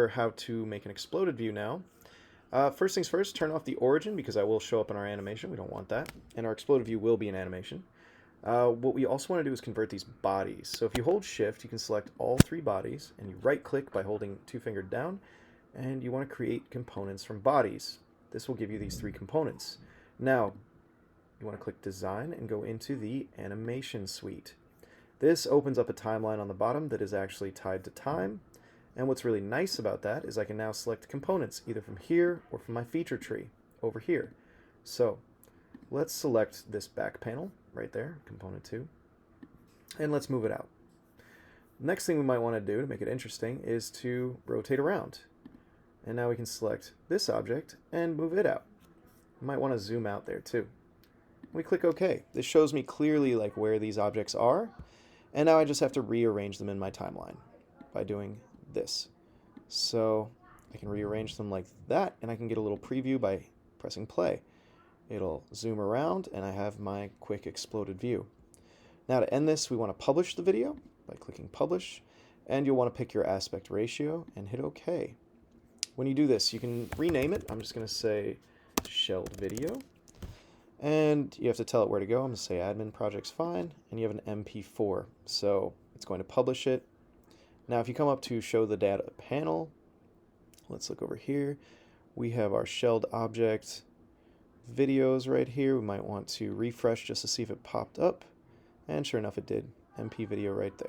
over how to make an exploded view now. First things first, turn off the origin because that will show up in our animation. We don't want that. And our exploded view will be an animation. What we also want to do is convert these bodies. So if you hold shift, you can select all three bodies, and you right click by holding two-fingered down, and you want to create components from bodies. This will give you these three components. Now, you want to click design and go into the animation suite. This opens up a timeline on the bottom that is actually tied to time. And what's really nice about that is I can now select components either from here or from my feature tree over here. So let's select this back panel right there, component 2, and let's move it out. Next thing we might want to do to make it interesting is to rotate around. And now we can select this object and move it out. You might want to zoom out there too. We click OK. This shows me clearly like where these objects are, and now I just have to rearrange them in my timeline by doing this. So I can rearrange them like that, and I can get a little preview by pressing play. It'll zoom around, and I have my quick exploded view. Now to end this, we want to publish the video by clicking publish, and you'll want to pick your aspect ratio and hit OK. When you do this, you can rename it. I'm just going to say shelled video, and you have to tell it where to go. I'm going to say admin project's fine, and you have an MP4, so it's going to publish it. Now if you come up to show the data panel, let's look over here. We have our shelled object videos right here. We might want to refresh just to see if it popped up, and sure enough it did. MP video right there.